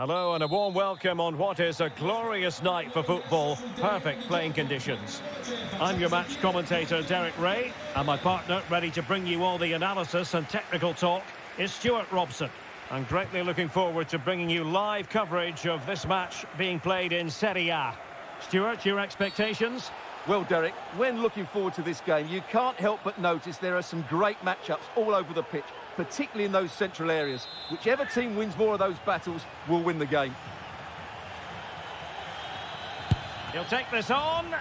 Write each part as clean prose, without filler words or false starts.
Hello and a warm welcome on what is a glorious night for football. Perfect playing conditions. I'm your match commentator, Derek Ray, and my partner, ready to bring you all the analysis and technical talk, is Stuart Robson. I'm greatly looking forward to bringing you live coverage of this match being played in Serie A. Stuart, your expectations? Well, Derek, when looking forward to this game, you can't help but notice there are some great matchups all over the pitch, particularly in those central areas. Whichever team wins more of those battles will win the game. He'll take this on.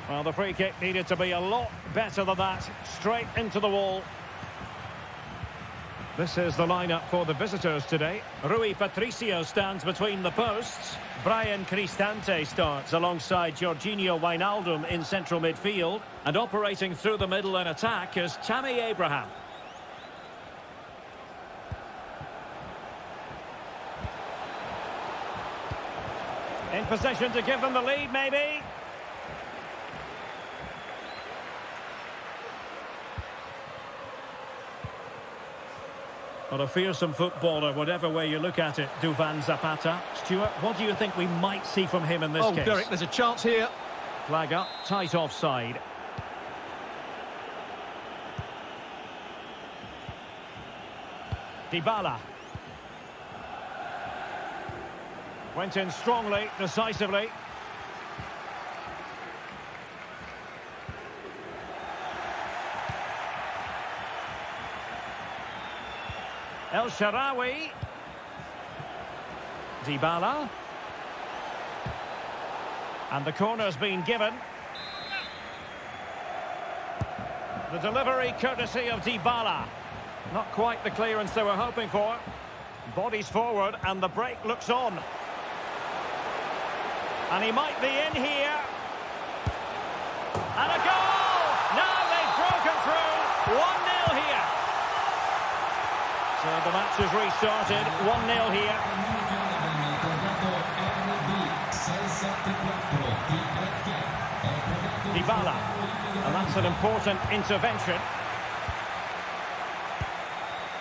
Well, the free kick needed to be a lot better than that. Straight into the wall. This is the lineup for the visitors today. Rui Patricio stands between the posts. Brian Cristante starts alongside Jorginho Wijnaldum in central midfield. And operating through the middle in attack is Tammy Abraham. In possession to give them the lead, maybe. Well, a fearsome footballer, whatever way you look at it, Duvan Zapata. Stuart, what do you think we might see from him in this case? Derek, there's a chance here. Flag up, tight offside. Dybala. Went in strongly, decisively. El Shaarawy. Dybala. And the corner's been given. The delivery courtesy of Dybala. Not quite the clearance they were hoping for. Bodies forward and the break looks on. And he might be in here. And a goal! Now they've broken through. 1-0 here. So the match is restarted. 1-0 here. Dybala. And that's an important intervention.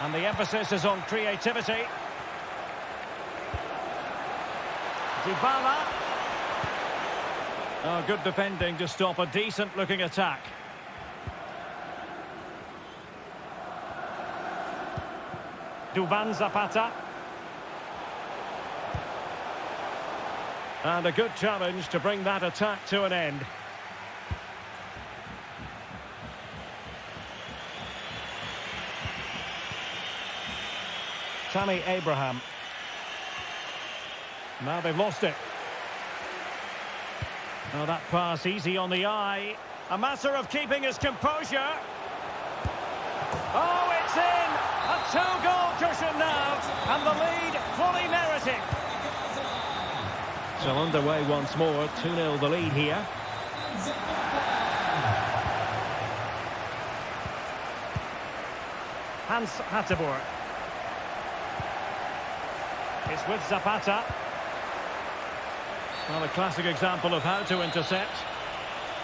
And the emphasis is on creativity. Dybala. Oh, good defending to stop a decent-looking attack. Duvan Zapata. And a good challenge to bring that attack to an end. Tammy Abraham. Now they've lost it. Oh, that pass easy on the eye. A matter of keeping his composure. Oh, it's in! A two-goal cushion now, and the lead fully merited. So underway once more, 2-0 the lead here. Hans Hateboer. It's with Zapata. Well, a classic example of how to intercept.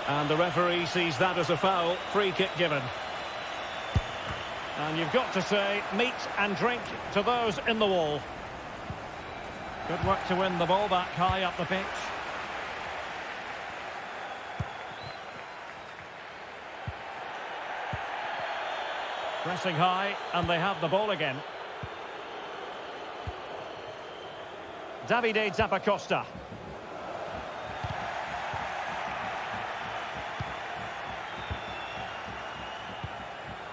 And the referee sees that as a foul. Free kick given. And you've got to say, meat and drink to those in the wall. Good work to win the ball back high up the pitch. Pressing high, and they have the ball again. Davide Zappacosta.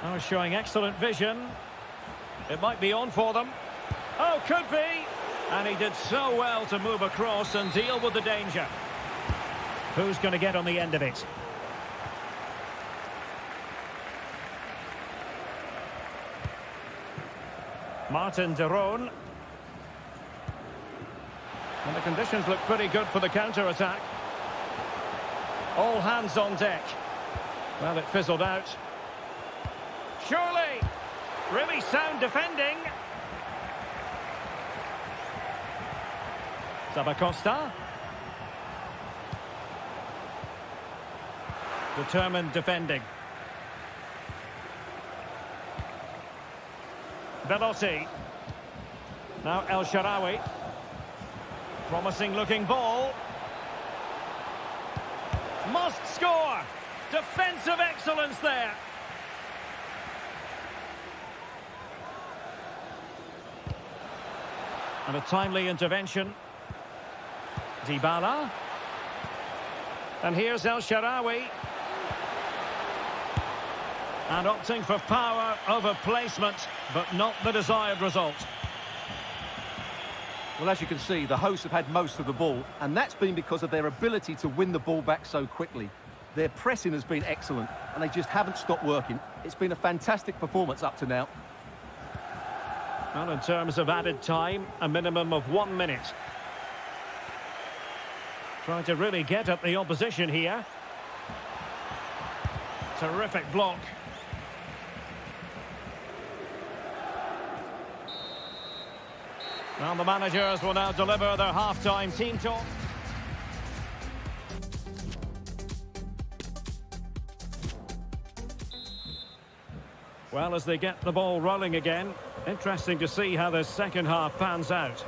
Oh, showing excellent vision. It might be on for them. Oh, could be. And he did so well to move across and deal with the danger. Who's going to get on the end of it? Martin de Roon. And the conditions look pretty good for the counter-attack. All hands on deck. Well, it fizzled out. Surely, really sound defending. Zappacosta. Determined defending. Belotti. Now El Shaarawy. Promising looking ball. Must score. Defensive excellence there. And a timely intervention. Dybala. And here's El Shaarawy. And opting for power over placement, but not the desired result. Well, as you can see, the hosts have had most of the ball, and that's been because of their ability to win the ball back so quickly. Their pressing has been excellent, and they just haven't stopped working. It's been a fantastic performance up to now. Well, in terms of added time, a minimum of 1 minute. Trying to really get at the opposition here. Terrific block. Well, the managers will now deliver their half-time team talk. Well, as they get the ball rolling again, interesting to see how the second half pans out.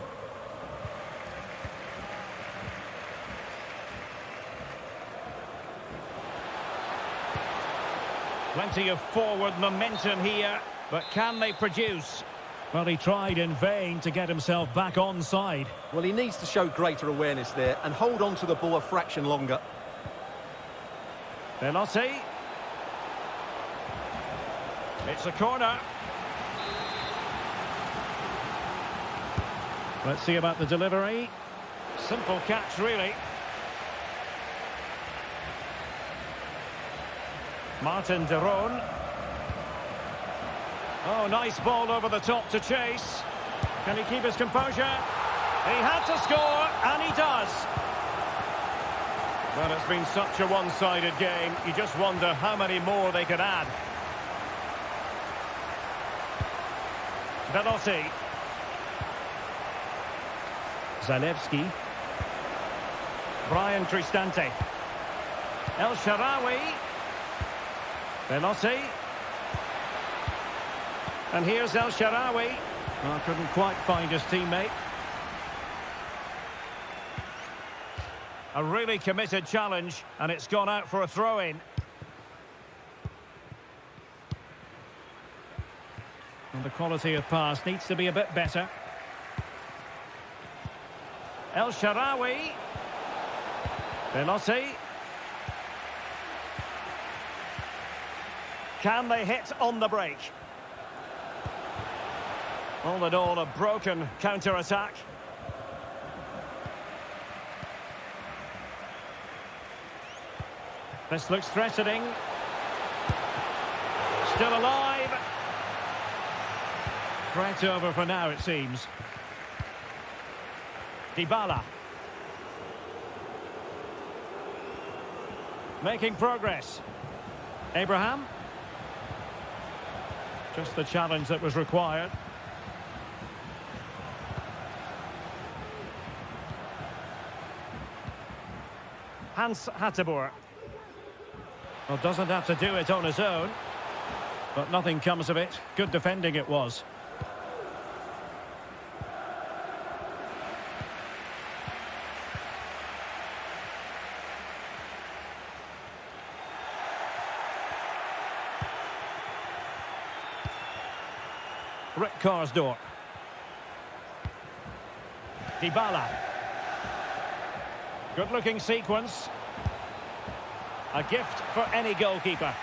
Plenty of forward momentum here, but can they produce? Well, he tried in vain to get himself back onside. Well, he needs to show greater awareness there and hold on to the ball a fraction longer. Velotti. It's a corner. Let's see about the delivery. Simple catch, really. Martin de Roon. Oh, nice ball over the top to chase. Can he keep his composure? He had to score, and he does. Well, it's been such a one-sided game. You just wonder how many more they could add. Velotti. Zalewski. Brian Cristante. El Shaarawy. Velotti. And here's El Shaarawy. Well, couldn't quite find his teammate. A really committed challenge, and it's gone out for a throw-in. And the quality of pass needs to be a bit better. El Shaarawy. Velotti. Can they hit on the break? All in all, a broken counter-attack. This looks threatening. Still alive. Threat over for now, it seems. Dybala. Making progress. Abraham. Just the challenge that was required. Hans Hateboer. Well, doesn't have to do it on his own. But nothing comes of it. Good defending it was. Rick Karsdorp. Dybala. Good-looking sequence. A gift for any goalkeeper.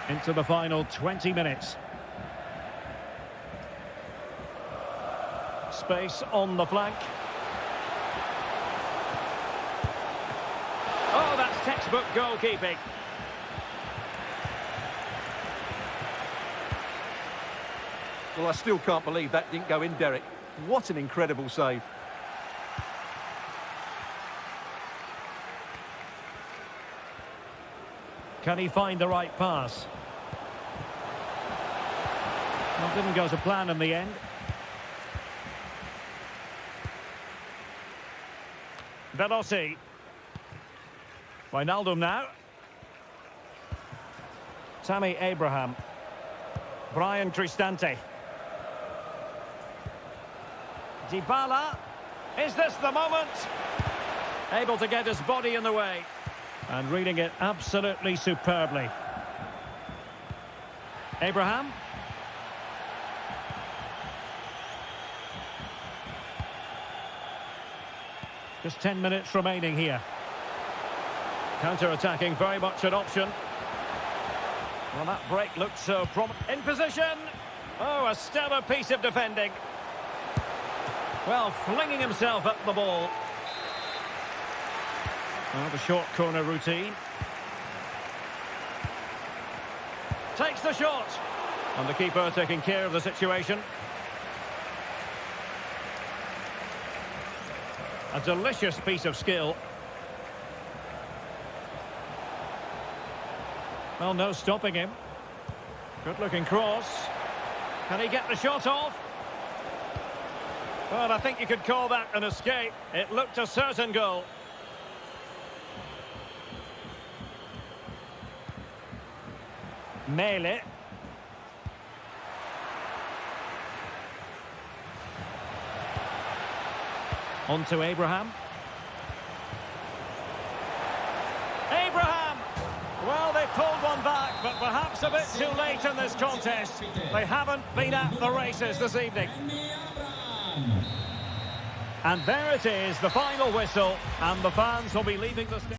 Into the final 20 minutes. Space on the flank. Oh, that's textbook goalkeeping. Well, I still can't believe that didn't go in, Derek. What an incredible save. Can he find the right pass? Well, didn't go to plan in the end. Velotti. Wijnaldum now. Tammy Abraham. Brian Cristante. Dybala. Is this the moment? Able to get his body in the way. And reading it absolutely superbly. Abraham. Just 10 minutes remaining here. Counter-attacking, very much an option. Well, that break looked so promising. In position. Oh, a stellar piece of defending. Well, flinging himself at the ball. Oh, the short corner routine. Takes the shot. And the keeper taking care of the situation. A delicious piece of skill. Well, no stopping him. Good-looking cross. Can he get the shot off? Well, I think you could call that an escape. It looked a certain goal. Mele. On to Abraham. Abraham! Well, they pulled one back, but perhaps a bit too late in this contest. They haven't been at the races this evening. And there it is, the final whistle, and the fans will be leaving the stage.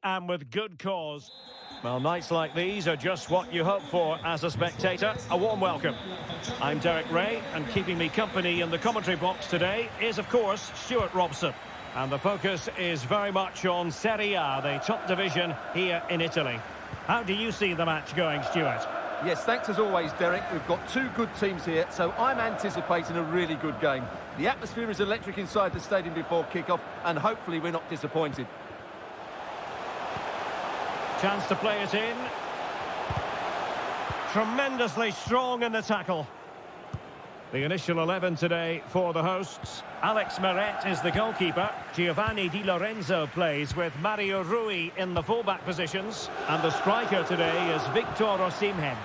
And with good cause. Well, nights like these are just what you hope for as a spectator. A warm welcome. I'm Derek Ray, and keeping me company in the commentary box today is, of course, Stuart Robson. And the focus is very much on Serie A, the top division here in Italy. How do you see the match going, Stuart? Yes, thanks as always, Derek. We've got two good teams here, so I'm anticipating a really good game. The atmosphere is electric inside the stadium before kick-off, and hopefully we're not disappointed. Chance to play it in. Tremendously strong in the tackle. The initial 11 today for the hosts. Alex Meret is the goalkeeper. Giovanni Di Lorenzo plays with Mario Rui in the fullback positions. And the striker today is Victor Osimhen.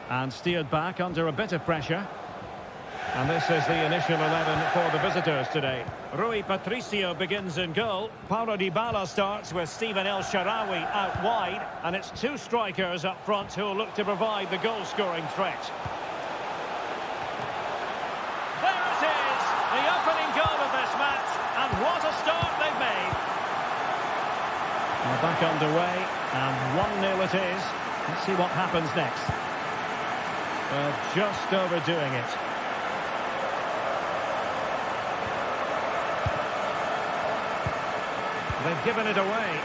And steered back under a bit of pressure. And this is the initial 11 for the visitors today. Rui Patricio begins in goal. Paulo Dybala starts with Steven El Shaarawy out wide. And it's two strikers up front who will look to provide the goal-scoring threat. There it is! The opening goal of this match. And what a start they've made. We're back underway. And 1-0 it is. Let's see what happens next. Well, just overdoing it. They've given it away.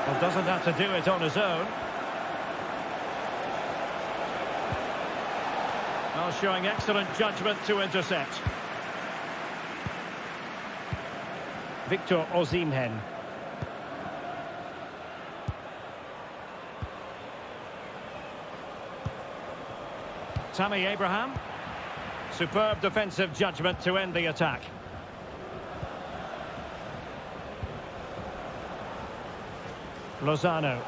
Well, doesn't have to do it on his own. Well, showing excellent judgment to intercept. Victor Osimhen. Tammy Abraham. Superb defensive judgment to end the attack. Lozano.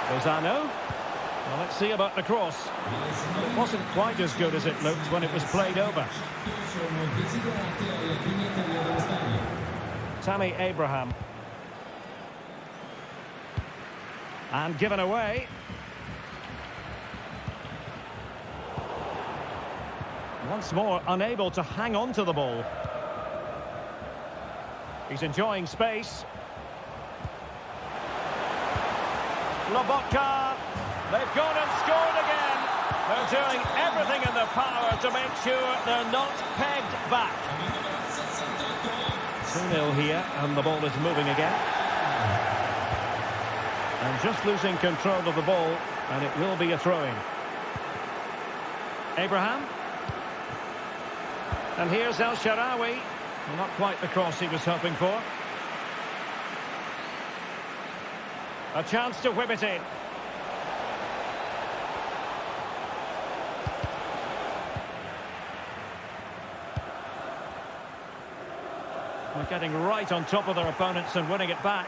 Well, let's see about the cross. It wasn't quite as good as it looked when it was played over. Tammy Abraham. And given away. Once more, unable to hang on to the ball. He's enjoying space. Lobotka. They've gone and scored again. They're doing everything in their power to make sure they're not pegged back. 2-0 here, and the ball is moving again. And just losing control of the ball, and it will be a throw-in. Abraham. And here's El Shaarawy. Well, not quite the cross he was hoping for. A chance to whip it in. They're getting right on top of their opponents and winning it back.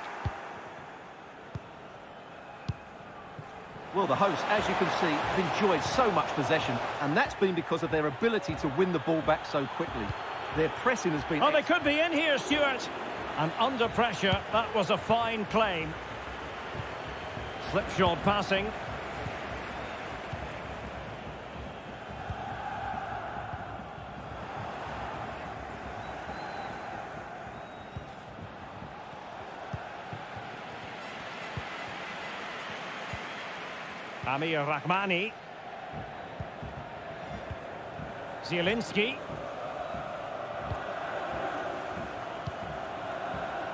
Well, the hosts, as you can see, have enjoyed so much possession, and that's been because of their ability to win the ball back so quickly. Their pressing has been... Oh, they could be in here, Stuart. And under pressure, that was a fine claim. Slipshod passing. Amir Rahmani. Zielinski.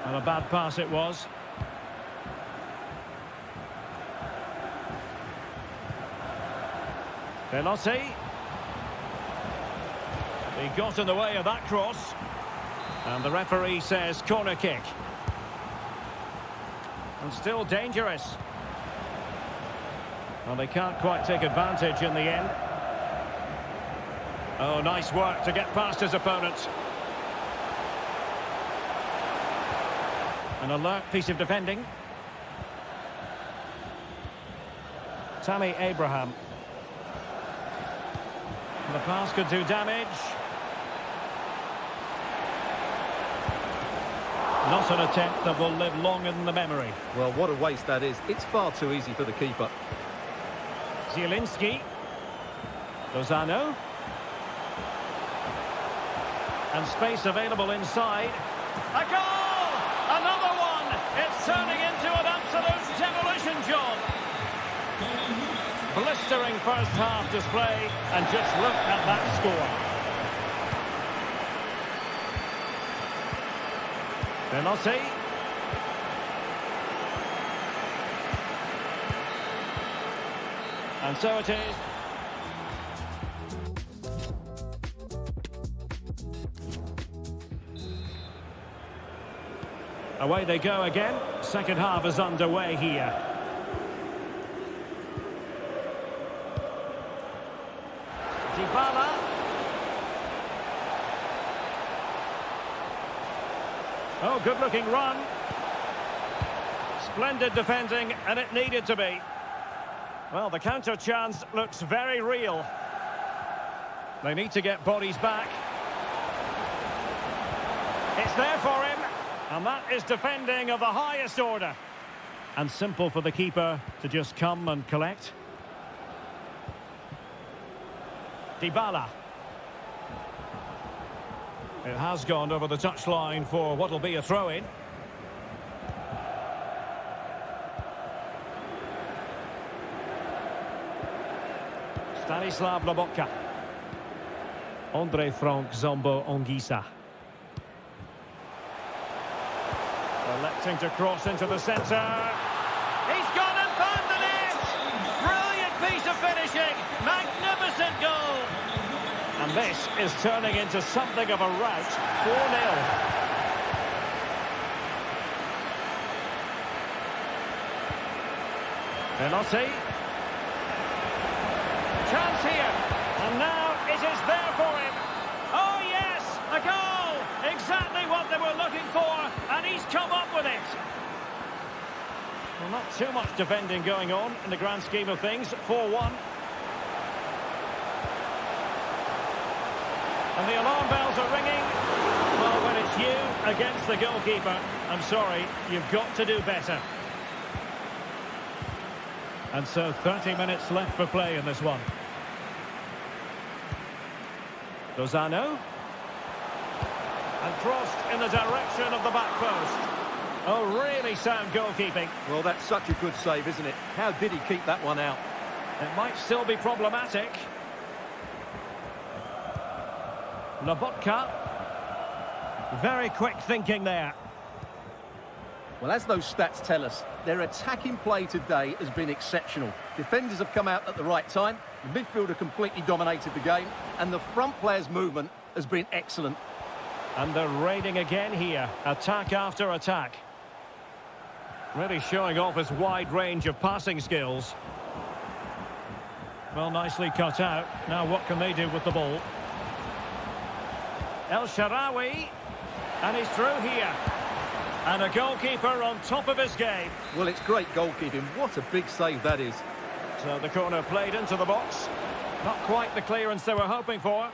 Well, a bad pass it was. Velotti. He got in the way of that cross. And the referee says corner kick. And still dangerous. Well, they can't quite take advantage in the end. Oh, nice work to get past his opponents. An alert piece of defending. Tammy Abraham. The pass could do damage. Not an attempt that will live long in the memory. Well, what a waste that is. It's far too easy for the keeper. Zielinski. Lozano. And space available inside. A goal! Another one! It's turning into an absolute demolition job. Blistering first half display, and just look at that score. Velotti. And so it is. Away they go again. Second half is underway here. Dybala. Oh, good-looking run. Splendid defending, and it needed to be. Well, the counter chance looks very real. They need to get bodies back. It's there for him, and that is defending of the highest order. And simple for the keeper to just come and collect. Dybala. It has gone over the touchline for what will be a throw-in. Stanislav Lobotka. Andre Frank Zombo Ongisa. Electing to cross into the centre. He's gone and found the net! Brilliant piece of finishing! Magnificent goal! And this is turning into something of a rout. 4-0. Pelosi. Chance here. And now it is there for him. Oh yes, a goal! Exactly what they were looking for, and he's come up with it. Well, not too much defending going on in the grand scheme of things. 4-1. And the alarm bells are ringing. Well, when it's you against the goalkeeper, I'm sorry, you've got to do better. And so 30 minutes left for play in this one. Lozano. And crossed in the direction of the back post. Oh, really sound goalkeeping. Well, that's such a good save, isn't it? How did he keep that one out? It might still be problematic. Lobotka. Very quick thinking there. Well, as those stats tell us, their attacking play today has been exceptional. Defenders have come out at the right time, the midfielder completely dominated the game, and the front players' movement has been excellent. And they're raiding again here, attack after attack. Really showing off his wide range of passing skills. Well, nicely cut out. Now what can they do with the ball? El Shaarawy, and he's through here. And a goalkeeper on top of his game. Well, it's great goalkeeping. What a big save that is. So the corner played into the box. Not quite the clearance they were hoping for.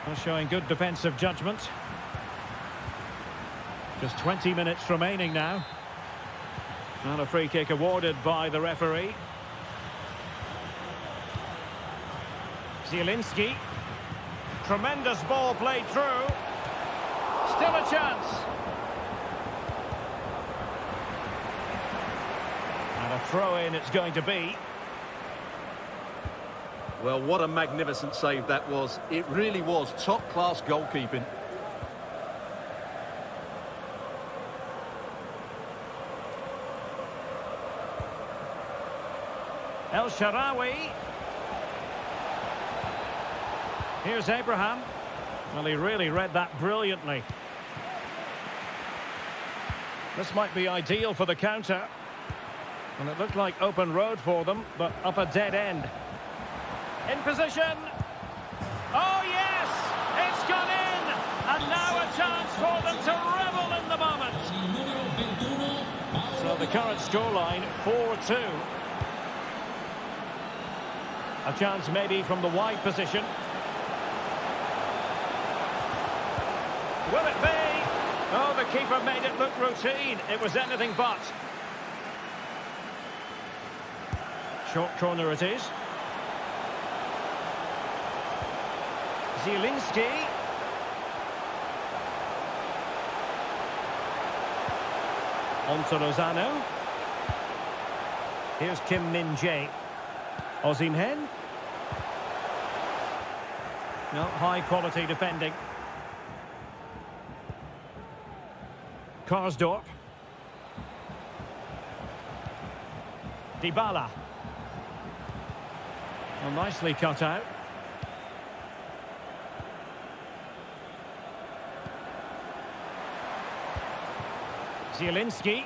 Well, showing good defensive judgment. Just 20 minutes remaining now. And a free kick awarded by the referee. Zielinski. Tremendous ball played through. Still a chance. And a throw-in it's going to be. Well, what a magnificent save that was. It really was top-class goalkeeping. El Shaarawy. Here's Abraham. Well, he really read that brilliantly. This might be ideal for the counter. And it looked like open road for them, but up a dead end. In position. Oh, yes! It's gone in! And now a chance for them to revel in the moment. So the current scoreline, 4-2. A chance maybe from the wide position. Will it be? Oh, the keeper made it look routine. It was anything but. Short corner it is. Zielinski. On to Lozano. Here's Kim Min-jae. Osimhen. No, high quality defending. Karsdorp. Dybala. Well, nicely cut out. Zielinski.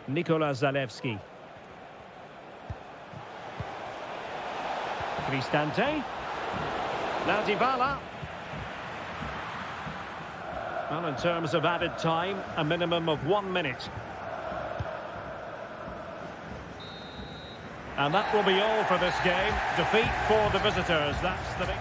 Nikola Zalewski. Cristante. Now Dybala. Well, in terms of added time, a minimum of 1 minute. And that will be all for this game. Defeat for the visitors. That's the big...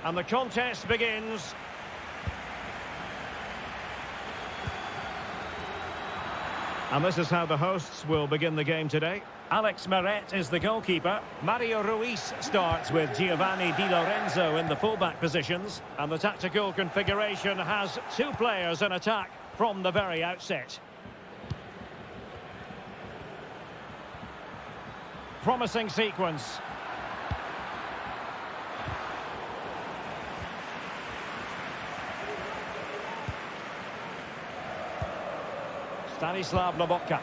And the contest begins. And this is how the hosts will begin the game today. Alex Meret is the goalkeeper. Mario Ruiz starts with Giovanni Di Lorenzo in the fullback positions. And the tactical configuration has two players in attack from the very outset. Promising sequence. Stanislav Lobotka.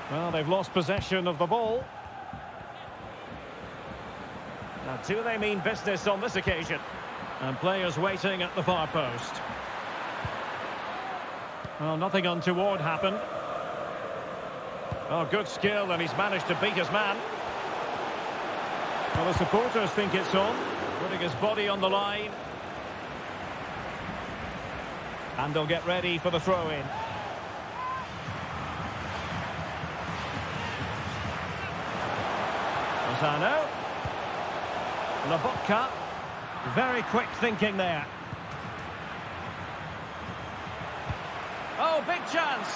Well, they've lost possession of the ball. Now, do they mean business on this occasion? And players waiting at the far post. Well, nothing untoward happened. Oh, good skill, and he's managed to beat his man. Well, the supporters think it's on, putting his body on the line. And they'll get ready for the throw-in. Lozano. Lobotka. Very quick thinking there. Oh, big chance.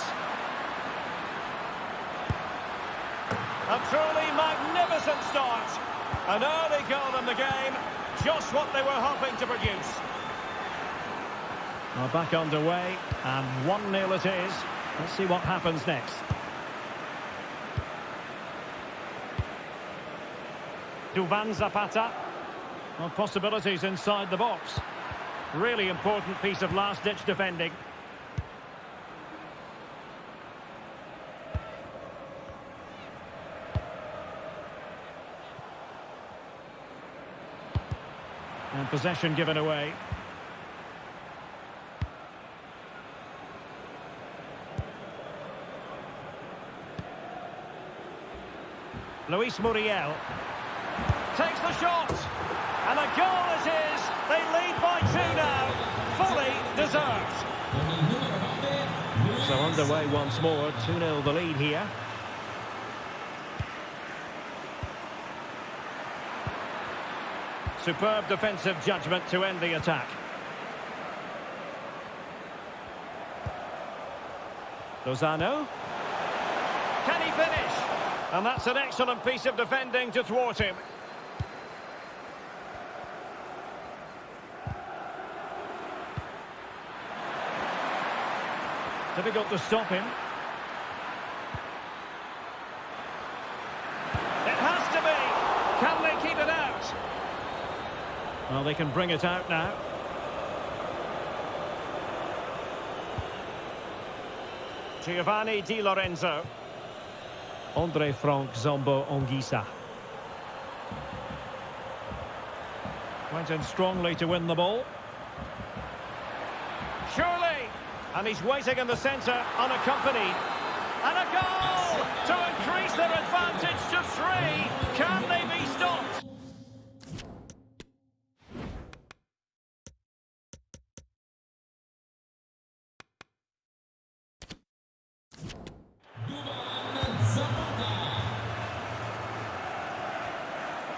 A truly magnificent start. An early goal in the game. Just what they were hoping to produce. Well, back underway, and 1-0 it is. Let's see what happens next. Duvan Zapata. Well, possibilities inside the box. Really important piece of last-ditch defending. And possession given away. Luis Muriel takes the shot, and a goal it is. They lead by 2 now, fully deserved. So underway once more, 2-0 the lead here. Superb defensive judgment to end the attack. Lozano. Can he finish? And that's an excellent piece of defending to thwart him. Difficult to stop him. It has to be. Can they keep it out? Well, they can bring it out now. Giovanni Di Lorenzo. Andre Frank Zombo Ongisa. Went in strongly to win the ball. Surely! And he's waiting in the centre, unaccompanied. And a goal! To increase their advantage to 3. Can they be stopped?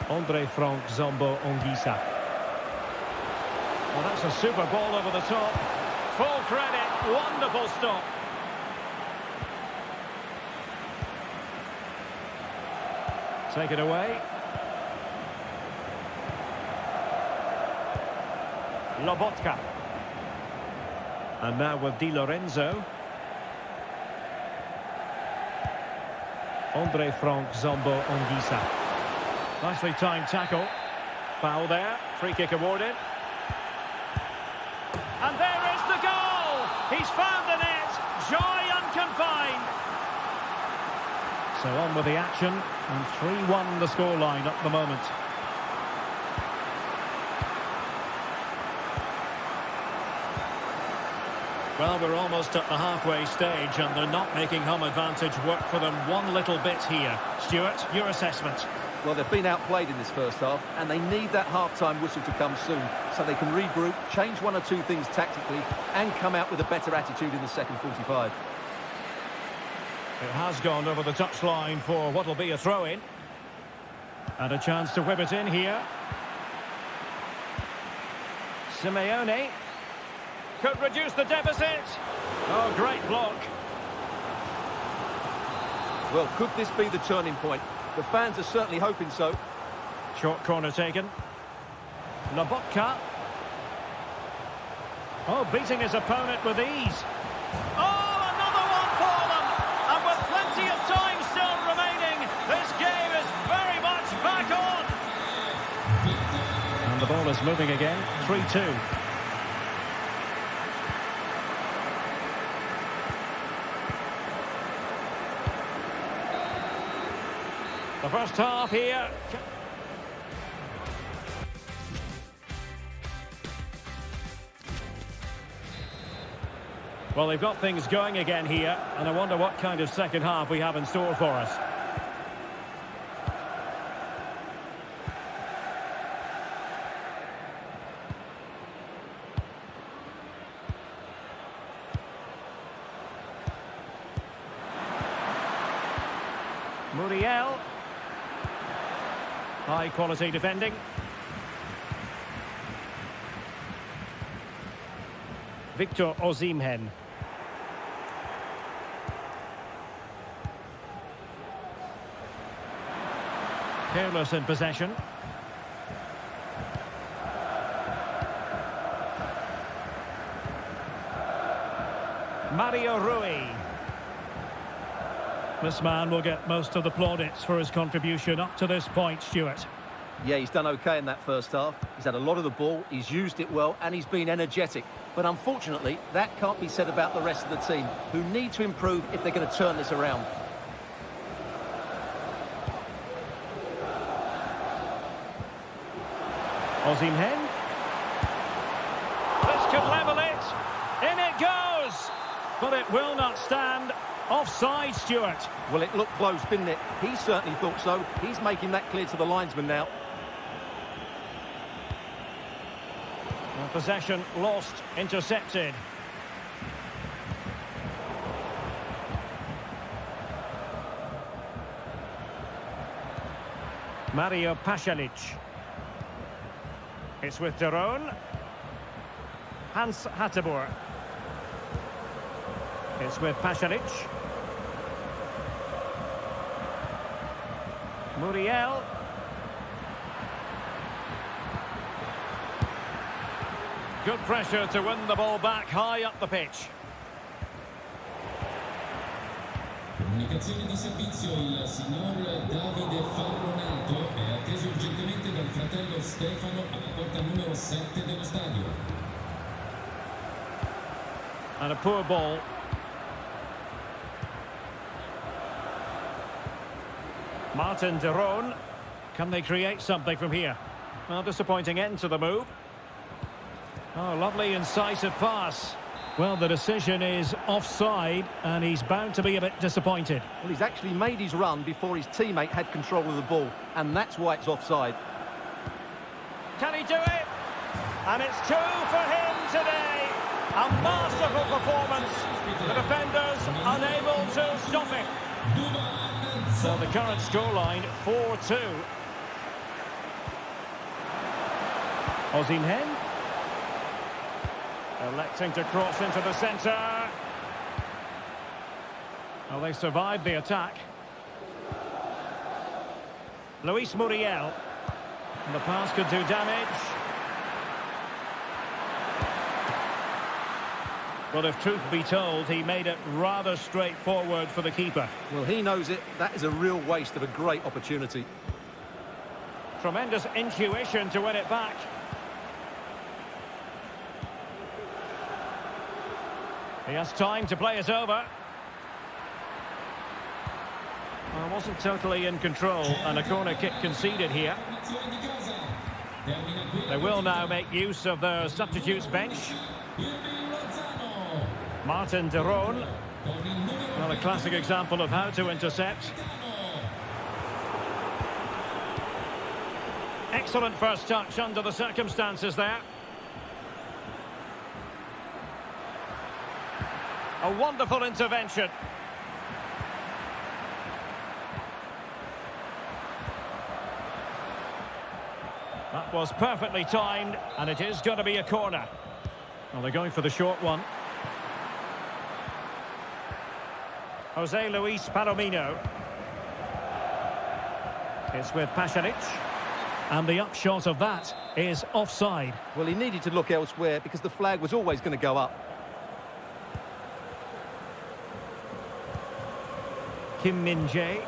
Andre Frank Zombo Ongisa. Well, that's a super ball over the top. Full credit, wonderful stop. Take it away. Lobotka. And now with Di Lorenzo. Andre Frank Zombo Ongisa. Nicely timed tackle. Foul there. Free kick awarded. And there is the goal! He's found the net. Joy unconfined. So on with the action. And 3-1 the scoreline at the moment. Well, we're almost at the halfway stage and they're not making home advantage work for them one little bit here. Stuart, your assessment? Well, they've been outplayed in this first half, and they need that half-time whistle to come soon so they can regroup, change 1 or 2 things tactically, and come out with a better attitude in the second 45. It has gone over the touchline for what will be a throw-in. And a chance to whip it in here. Simeone could reduce the deficit. Oh, great block. Well, could this be the turning point? The fans are certainly hoping so. Short corner taken. Lobotka. Oh, beating his opponent with ease. Oh, another one for them! And with plenty of time still remaining, this game is very much back on. And the ball is moving again. 3-2. The first half here. Well, they've got things going again here, and I wonder what kind of second half we have in store for us. Muriel. High quality defending. Victor Osimhen. Careless in possession. Mario Rui. This man will get most of the plaudits for his contribution up to this point, Stuart. Yeah, he's done okay in that first half. He's had a lot of the ball, he's used it well, and he's been energetic. But unfortunately, that can't be said about the rest of the team, who need to improve if they're going to turn this around. Osimhen. could level it. In it goes. But it will not stand. Offside, Stuart. Well, it looked close, didn't it? He certainly thought so. He's making that clear to the linesman now. Possession lost, intercepted. Mario Pasalic. It's with Daron. Hans Hateboer. It's with Pasalic. Muriel. Good pressure to win the ball back high up the pitch. Comunicazione di servizio, il signor Davide Farronato è atteso urgentemente dal fratello Stefano alla porta numero 7 dello stadio. And a poor ball. Martin Daron. Can they create something from here? Well, disappointing end to the move. Oh, lovely incisive pass. Well, the decision is offside, and he's bound to be a bit disappointed. Well, he's actually made his run before his teammate had control of the ball, and that's why it's offside. Can he do it? And it's 2 for him today. A masterful performance. The defenders unable to stop it. So the current scoreline, 4-2. Osimhen. Electing to cross into the centre. Well, they survived the attack. Luis Muriel. And the pass could do damage. But if truth be told, he made it rather straightforward for the keeper. Well, he knows it. That is a real waste of a great opportunity. Tremendous intuition to win it back. He has time to play it over. Well, wasn't totally in control, and a corner kick conceded here. They will now make use of their substitutes bench. Martin Daron. Well, a classic example of how to intercept. Excellent first touch under the circumstances there. A wonderful intervention. That was perfectly timed, and it is going to be a corner. Well, they're going for the short one. Jose Luis Palomino. It's with Pasalic. And the upshot of that is offside. Well, he needed to look elsewhere because the flag was always going to go up. Kim Min-jae.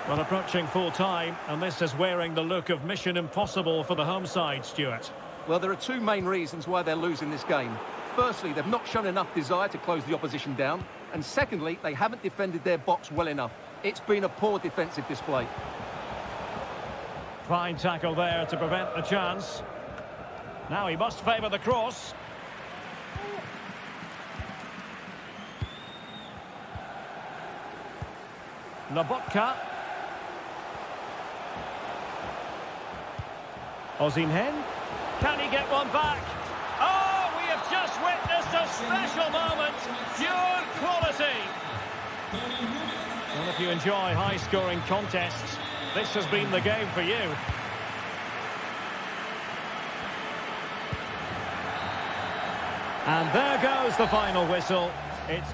Well, approaching full time, and this is wearing the look of mission impossible for the home side, Stuart. Well, there are two main reasons why they're losing this game. Firstly, they've not shown enough desire to close the opposition down. And secondly, they haven't defended their box well enough. It's been a poor defensive display. Fine tackle there to prevent the chance. Now he must favour the cross. Lobotka. Osimhen. Can he get one back? Oh, we have just witnessed a special moment. Pure quality. Well, if you enjoy high-scoring contests, this has been the game for you. And there goes the final whistle. It's...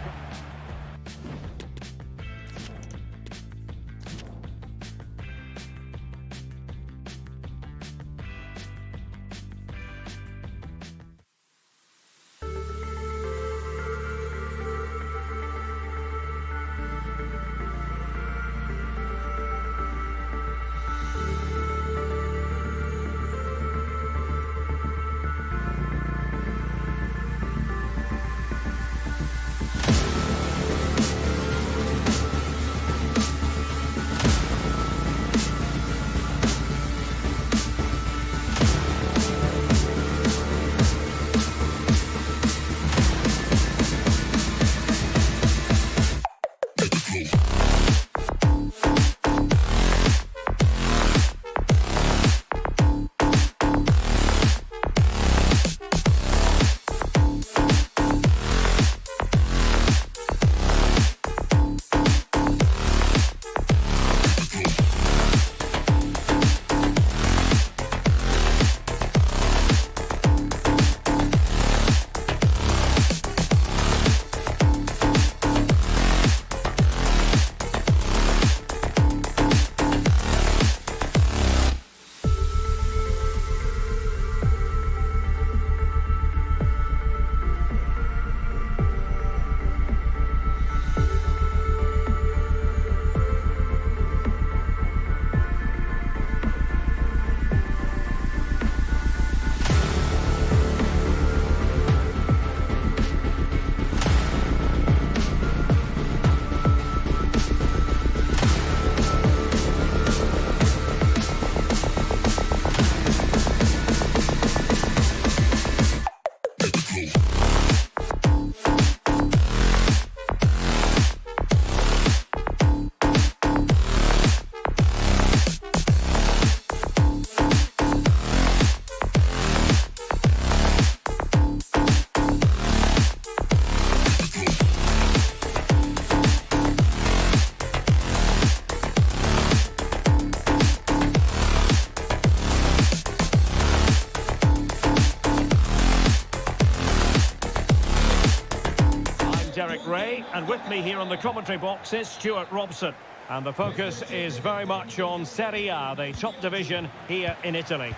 Ray, and with me here on the commentary box is Stuart Robson. And the focus is very much on Serie A, the top division here in Italy.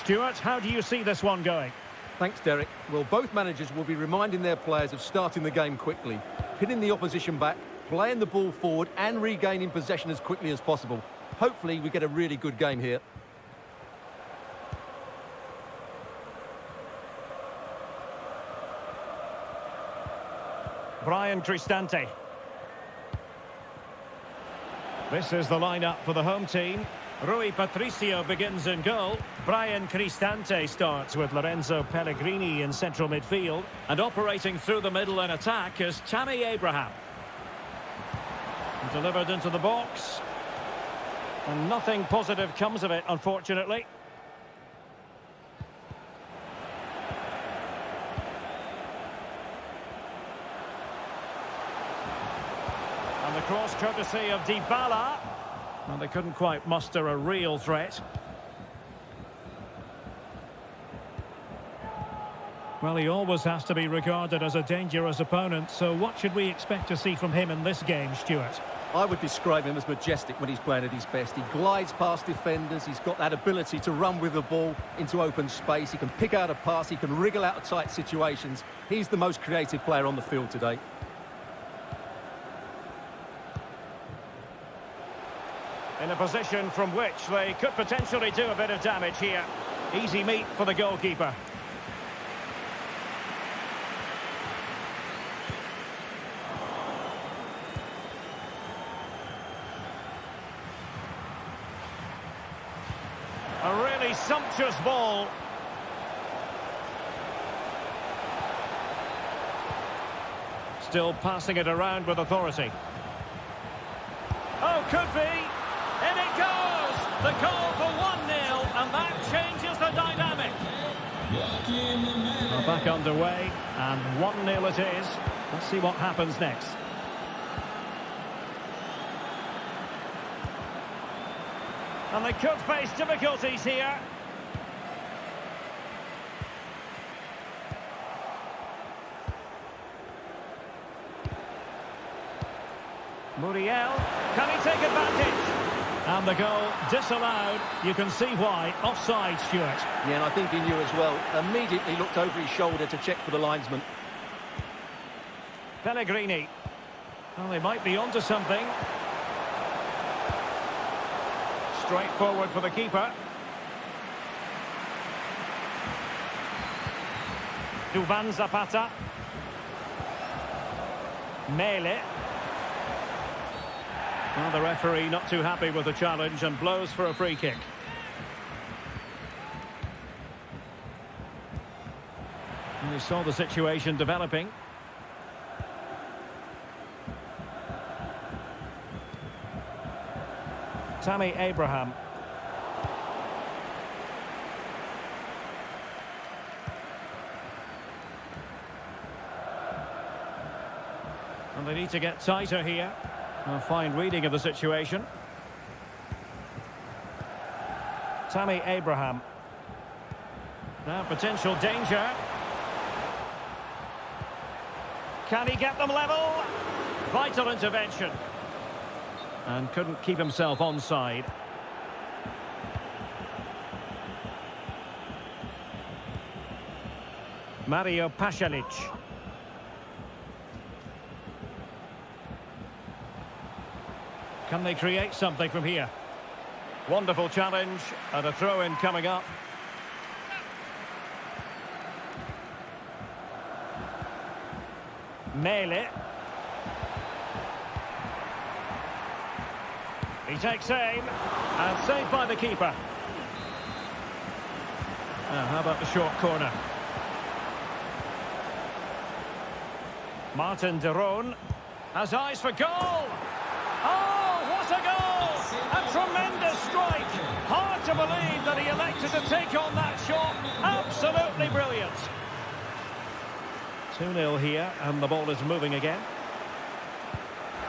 Stuart, how do you see this one going? Thanks, Derek. Well, both managers will be reminding their players of starting the game quickly, pinning the opposition back, playing the ball forward and regaining possession as quickly as possible. Hopefully we get a really good game here. Brian Cristante. This is the lineup for the home team. Rui Patricio begins in goal. Brian Cristante starts with Lorenzo Pellegrini in central midfield. And operating through the middle in attack is Tammy Abraham. Delivered into the box. And nothing positive comes of it, unfortunately. And the cross courtesy of Dybala. And they couldn't quite muster a real threat. Well, he always has to be regarded as a dangerous opponent, so what should we expect to see from him in this game, Stuart? I would describe him as majestic when he's playing at his best. He glides past defenders, he's got that ability to run with the ball into open space, he can pick out a pass, he can wriggle out of tight situations. He's the most creative player on the field today. In a position from which they could potentially do a bit of damage here. Easy meat for the goalkeeper. A really sumptuous ball. Still passing it around with authority. Oh, could be. In it goes! The goal for 1-0, and that changes the dynamic. We're back underway, and 1-0 it is. Let's see what happens next. And they could face difficulties here. Muriel, can he take advantage? And the goal disallowed. You can see why. Offside, Stuart. Yeah, and I think he knew as well. Immediately looked over his shoulder to check for the linesman. Pellegrini. Well, they might be onto something. Straight forward for the keeper. Duvan Zapata. Mele. Well, the referee not too happy with the challenge and blows for a free kick. And we saw the situation developing. Tammy Abraham. And they need to get tighter here. A fine reading of the situation. Tammy Abraham. Now potential danger. Can he get them level? Vital intervention. And couldn't keep himself onside. Mario Pasalic. Can they create something from here? Wonderful challenge and a throw-in coming up. Mele. He takes aim and saved by the keeper. How about the short corner? Martin de Roon has eyes for goal. Oh, what a goal! A tremendous strike. Hard to believe that he elected to take on that shot. Absolutely brilliant. 2-0 here, and the ball is moving again.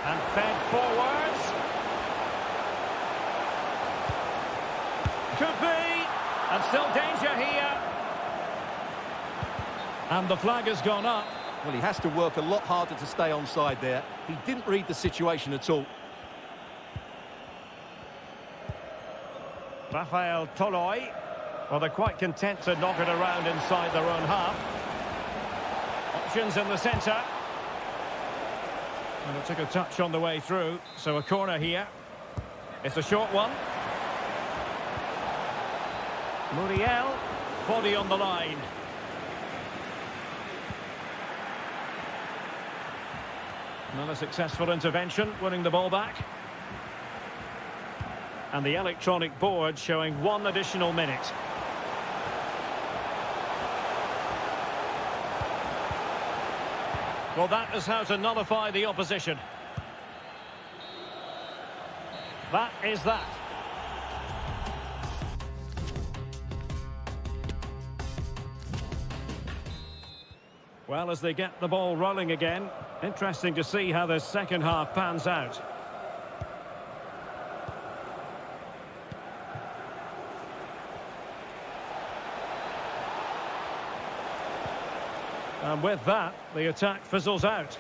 And fed forwards. Could be. And still danger here. And the flag has gone up. Well, he has to work a lot harder to stay onside there. He didn't read the situation at all. Rafael Toloi. Well, they're quite content to knock it around inside their own half. Options in the centre. And it took a touch on the way through, so a corner here. It's a short one. Muriel, body on the line. Another successful intervention, winning the ball back. And the electronic board showing 1 additional minute. Well, that is how to nullify the opposition. That is that. Well, as they get the ball rolling again, interesting to see how the second half pans out. And with that, the attack fizzles out.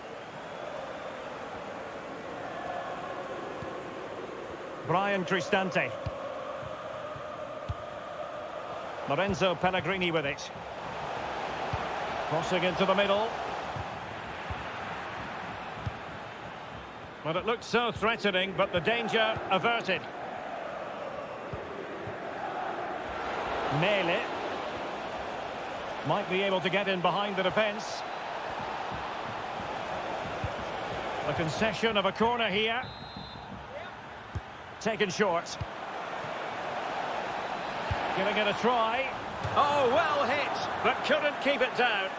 Brian Cristante. Lorenzo Pellegrini with it. Crossing into the middle. Well, it looked so threatening, but the danger averted. Mele. Might be able to get in behind the defence. A concession of a corner here. Taken short. Giving it a try. Oh, well hit, but couldn't keep it down.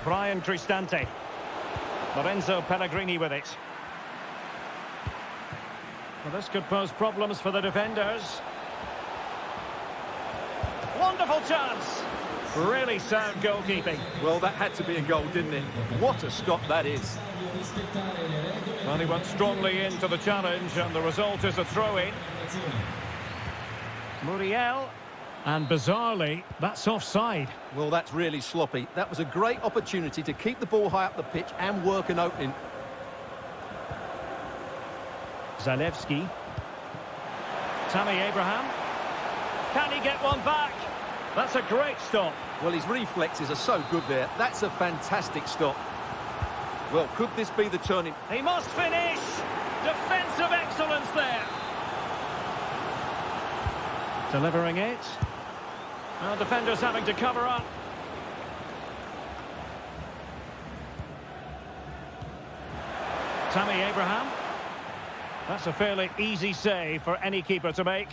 Brian Cristante. Lorenzo Pellegrini with it. Well, this could pose problems for the defenders. Wonderful chance. Really sound goalkeeping. Well, that had to be a goal, didn't it? What a stop that is. Well, he went strongly into the challenge, and the result is a throw-in. Muriel. And bizarrely, that's offside. Well, that's really sloppy. That was a great opportunity to keep the ball high up the pitch and work an opening. Zalewski. Tammy Abraham. Can he get one back? That's a great stop. Well, his reflexes are so good there. That's a fantastic stop. Well, could this be the turning? He must finish. Defensive excellence there. Delivering it. Now defenders having to cover up. Tammy Abraham. That's a fairly easy save for any keeper to make.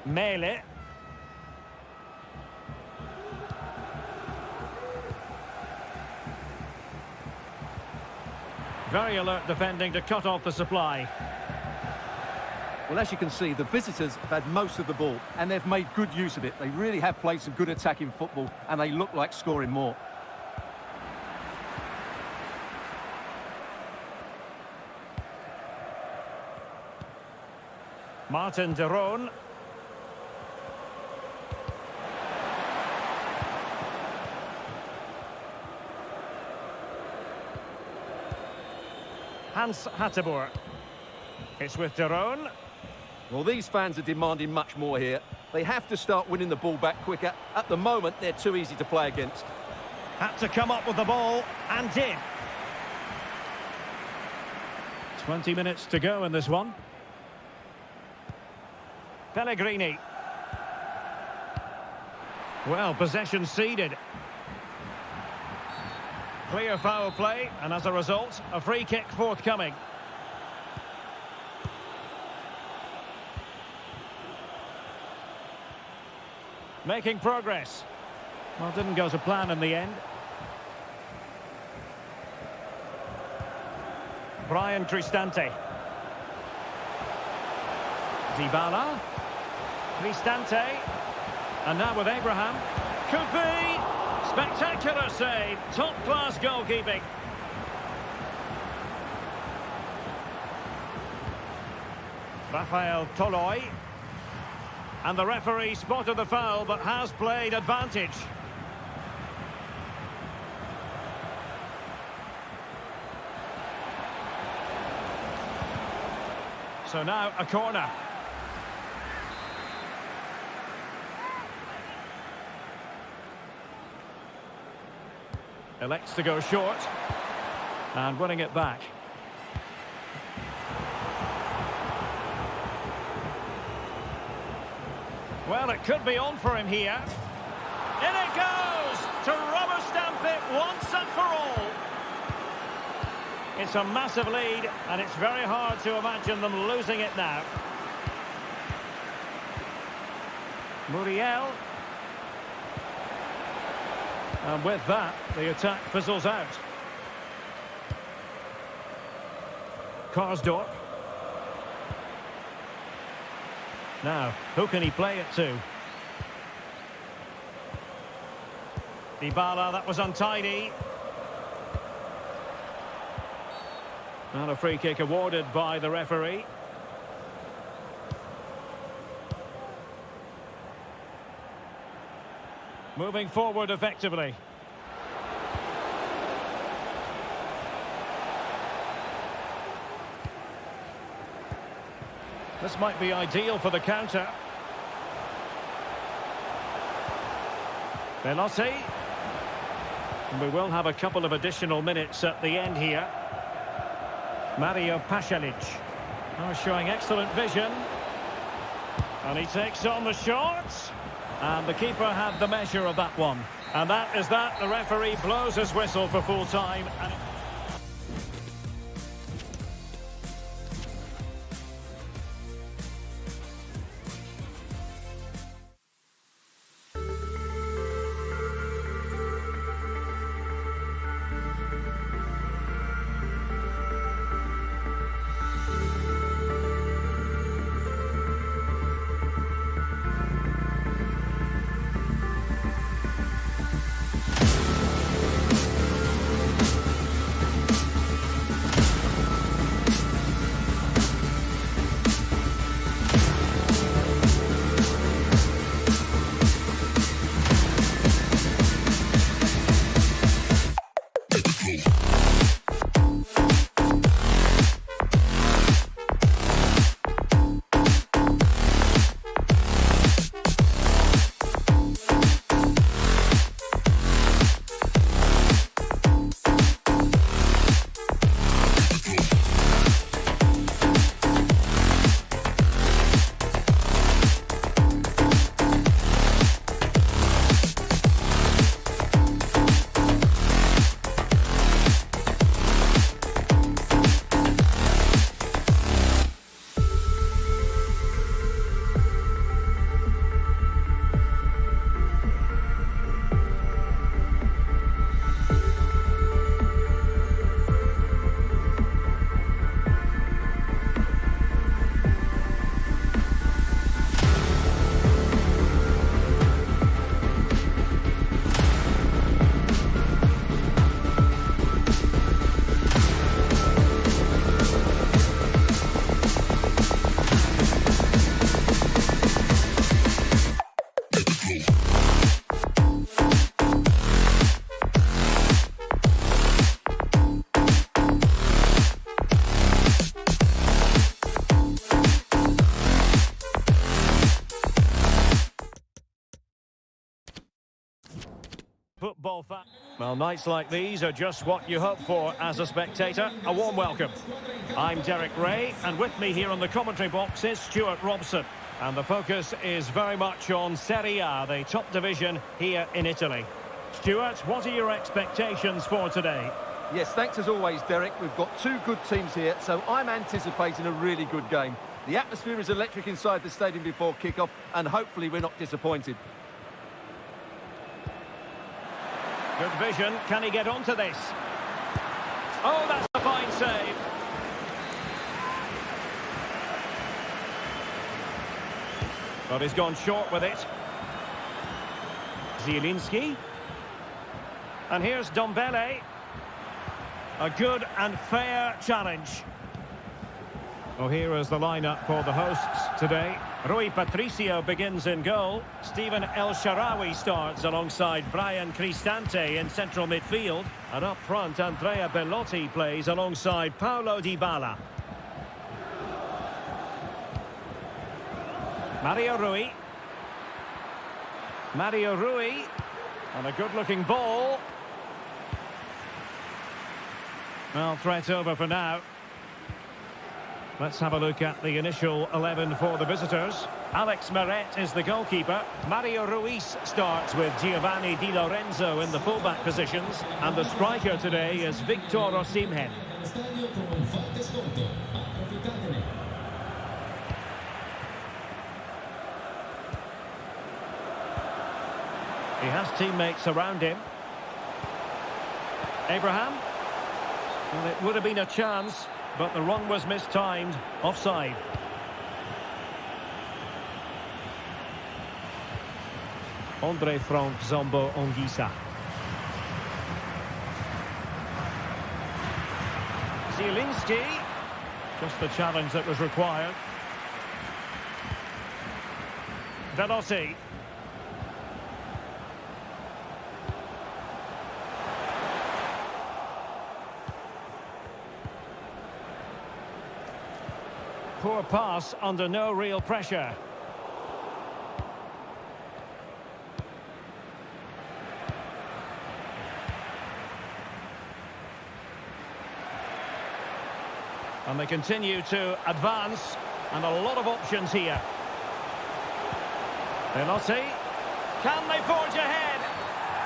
Mele. Very alert defending to cut off the supply. Well, as you can see, the visitors have had most of the ball, and they've made good use of it. They really have played some good attacking football, and they look like scoring more. Martin de Roon. Hans Hateboer. It's with de Roon. Well, these fans are demanding much more here. They have to start winning the ball back quicker. At the moment, they're too easy to play against. Had to come up with the ball, and did. 20 minutes to go in this one. Pellegrini. Well, possession ceded. Clear foul play, and as a result, a free kick forthcoming. Making progress. Well, didn't go to plan in the end. Brian Cristante. Dybala. Cristante. And now with Abraham. Could be. Spectacular save. Top-class goalkeeping. Rafael Toloi. And the referee spotted the foul, but has played advantage. So now a corner. Elects to go short. And winning it back. Well, it could be on for him here. In it goes! To rubber stamp it once and for all. It's a massive lead, and it's very hard to imagine them losing it now. Muriel. And with that, the attack fizzles out. Karsdorp. Now, who can he play it to? Dybala, that was untidy. And a free kick awarded by the referee. Moving forward effectively. This might be ideal for the counter. Velotti. And we will have a couple of additional minutes at the end here. Mario Pasalic. Oh, showing excellent vision. And he takes on the shots. And the keeper had the measure of that one. And that is that. The referee blows his whistle for full time. And football fan. Well, nights like these are just what you hope for as a spectator. A warm welcome. I'm Derek Ray, and with me here on the commentary box is Stuart Robson. And the focus is very much on Serie A, the top division here in Italy. Stuart, what are your expectations for today? Yes, thanks as always, Derek. We've got two good teams here, so I'm anticipating a really good game. The atmosphere is electric inside the stadium before kick-off, and hopefully we're not disappointed. Good vision. Can he get onto this? Oh, that's a fine save. But he's gone short with it. Zielinski. And here's Dombele. A good and fair challenge. Well, here is the lineup for the hosts today. Rui Patricio begins in goal. Steven El Shaarawy starts alongside Brian Cristante in central midfield. And up front, Andrea Bellotti plays alongside Paulo Dybala. Mario Rui. Mario Rui. And a good-looking ball. Well, threat over for now. Let's have a look at the initial 11 for the visitors. Alex Meret is the goalkeeper. Mario Ruiz starts with Giovanni Di Lorenzo in the fullback positions. And the striker today is Victor Osimhen. He has teammates around him. Abraham. Well, it would have been a chance, but the run was mistimed. Offside. Andre Frank Zombo Ongisa. Zielinski. Just the challenge that was required. Velotti. Poor pass under no real pressure. And they continue to advance, and a lot of options here. Velotti. Can they forge ahead?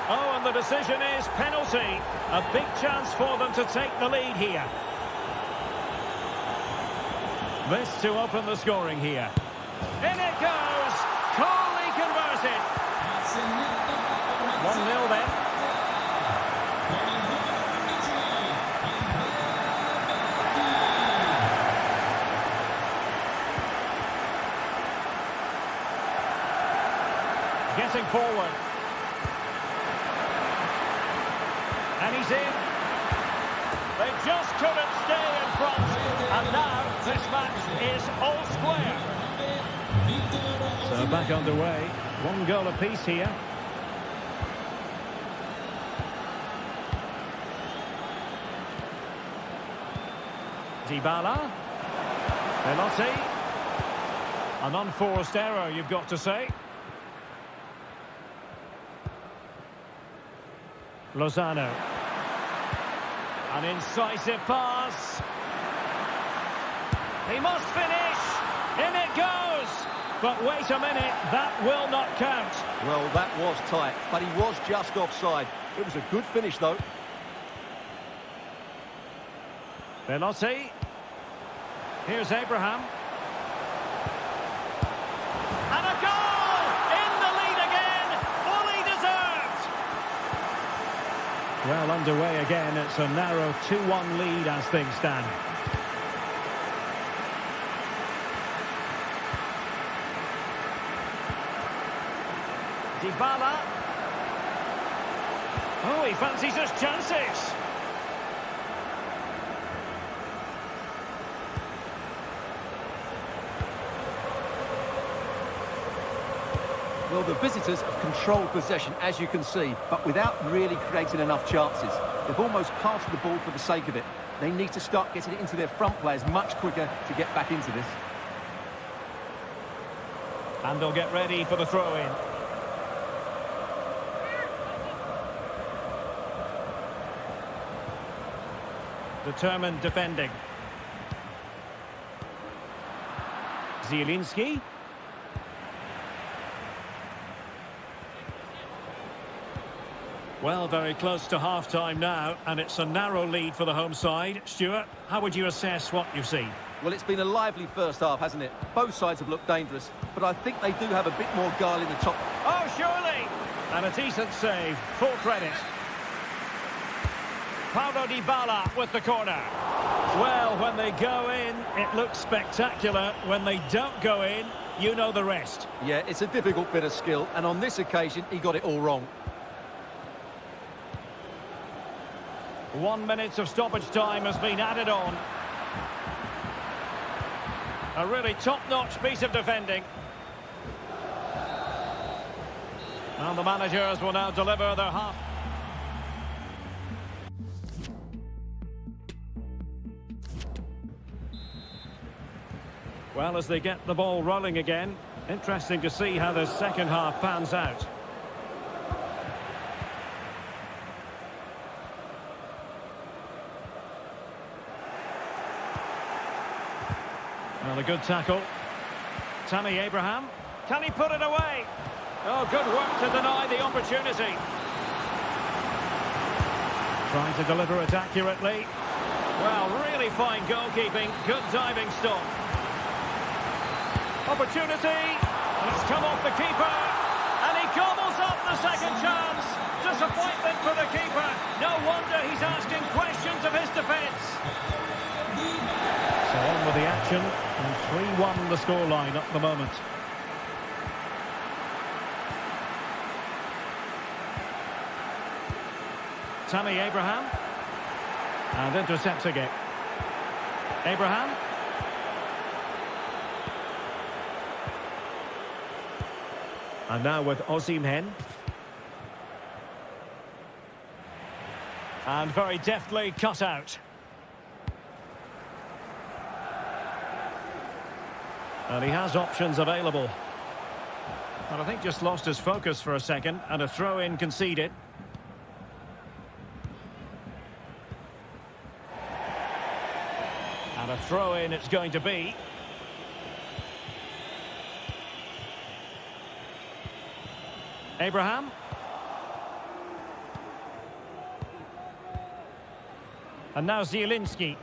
Oh, and the decision is penalty. A big chance for them to take the lead here. This to open the scoring here. In it goes! Coolly converted. 1-0 then. Getting forward. And he's in. They just couldn't stay in front. And now this match is all square. So back underway. 1 goal apiece here. Dybala. Velotti. An unforced error, you've got to say. Lozano. An incisive pass. He must finish. In it goes. But wait a minute, that will not count. Well, that was tight, but he was just offside. It was a good finish, though. Velotti. Here's Abraham. And a goal! In the lead again. Fully deserved. Well, underway again. It's a narrow 2-1 lead as things stand. Dybala. Oh, he fancies his chances. Well, the visitors have controlled possession, as you can see, but without really creating enough chances. They've almost passed the ball for the sake of it. They need to start getting it into their front players much quicker to get back into this. And they'll get ready for the throw-in. Determined defending. Zielinski. Well, very close to half-time now, and it's a narrow lead for the home side. Stuart, how would you assess what you've seen? Well, it's been a lively first half, hasn't it? Both sides have looked dangerous, but I think they do have a bit more guile in the top. Oh, surely! And a decent save. Full credit. Paulo Dybala with the corner. Well, when they go in, it looks spectacular. When they don't go in, you know the rest. Yeah, it's a difficult bit of skill, and on this occasion, he got it all wrong. 1 minute of stoppage time has been added on. A really top-notch piece of defending. And the managers will now deliver their half. Well, as they get the ball rolling again, interesting to see how the second half pans out. Well, a good tackle. Tammy Abraham. Can he put it away? Oh, good work to deny the opportunity. Trying to deliver it accurately. Well, really fine goalkeeping. Good diving stop. Opportunity. And it's come off the keeper. And he gobbles up the second chance. Disappointment for the keeper. No wonder he's asking questions of his defence. So on with the action, and 3-1 the scoreline at the moment. Tammy Abraham, and intercepting it. Abraham. And now with Osimhen. And very deftly cut out. And he has options available. But I think just lost his focus for a second, and a throw-in conceded. And a throw-in it's going to be. Abraham. And now Zielinski.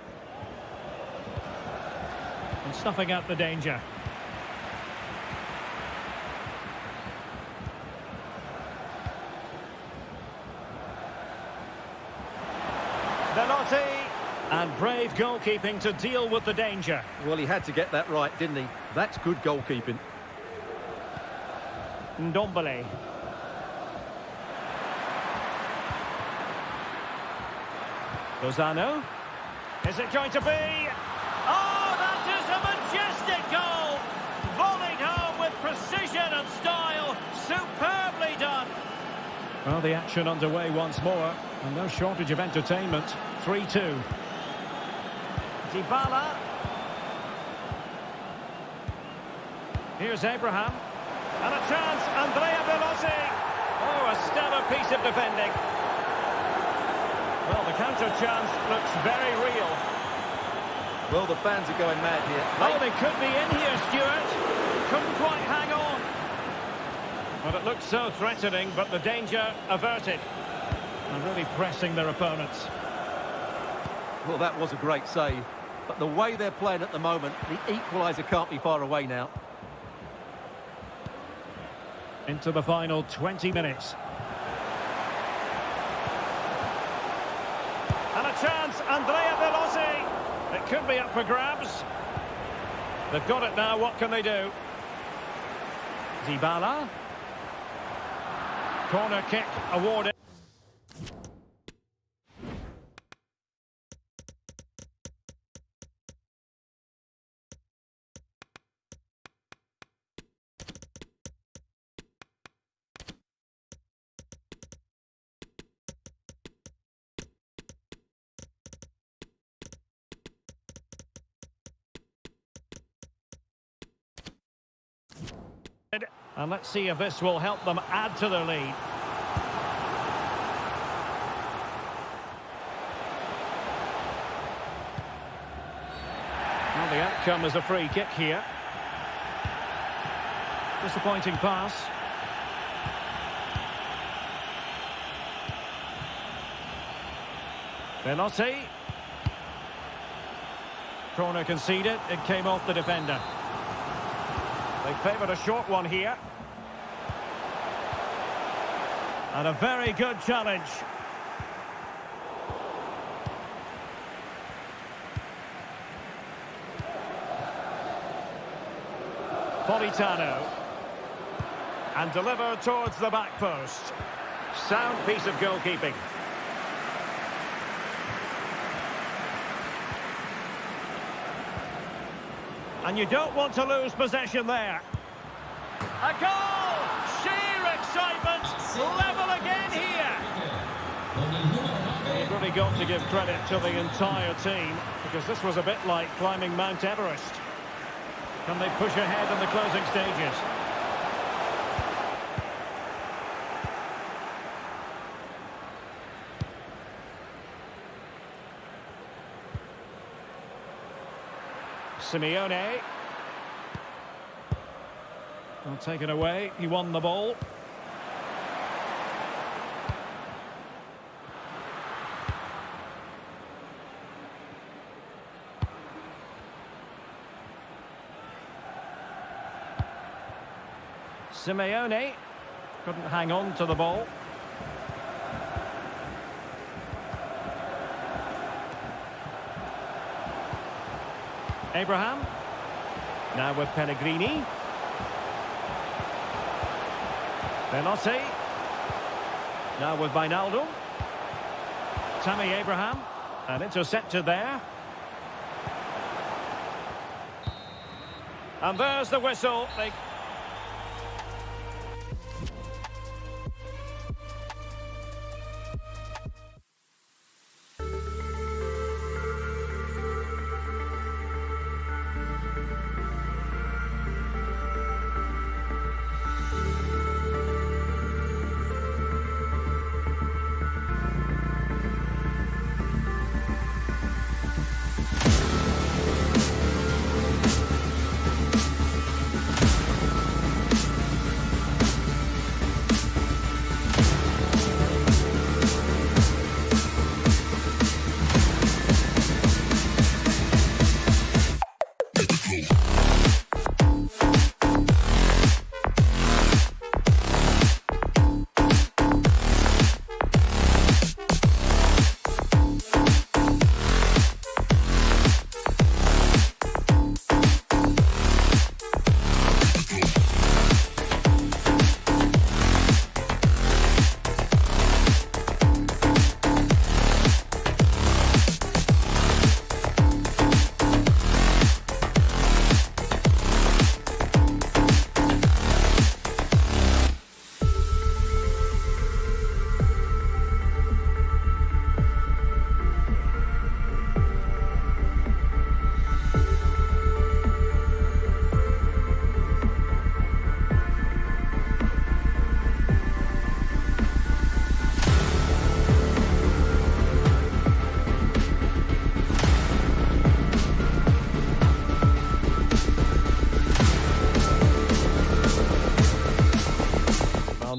And snuffing out the danger. Velotti. And brave goalkeeping to deal with the danger. Well, he had to get that right, didn't he? That's good goalkeeping. Ndombele. Lozano. Is it going to be? Oh, that is a majestic goal! Volleyed home with precision and style. Superbly done. Well, the action underway once more. And no shortage of entertainment. 3-2. Dybala. Here's Abraham. And a chance, Andrea Velotti. Oh, a stellar piece of defending. Well, the counter chance looks very real. Well, the fans are going mad here. Oh, they could be in here, Stuart. Couldn't quite hang on. Well, it looked so threatening, but the danger averted. And really pressing their opponents. Well, that was a great save. But the way they're playing at the moment, the equaliser can't be far away now. Into the final 20 minutes. And a chance, Andrea Velotti. It could be up for grabs. They've got it now, what can they do? Dybala. Corner kick awarded. And let's see if this will help them add to their lead. Well, the outcome is a free kick here. Disappointing pass. Velotti. Corner conceded. It came off the defender. They favoured a short one here. And a very good challenge. Politano. And delivered towards the back post. Sound piece of goalkeeping. And you don't want to lose possession there. A goal! Sheer excitement! Level again here! You've really got to give credit to the entire team, because this was a bit like climbing Mount Everest. Can they push ahead in the closing stages? Simeone. Well, taken away. He won the ball. Simeone couldn't hang on to the ball. Abraham. Now with Pellegrini. Velotti. Now with Wijnaldum. Tammy Abraham. And intercepted there. And there's the whistle.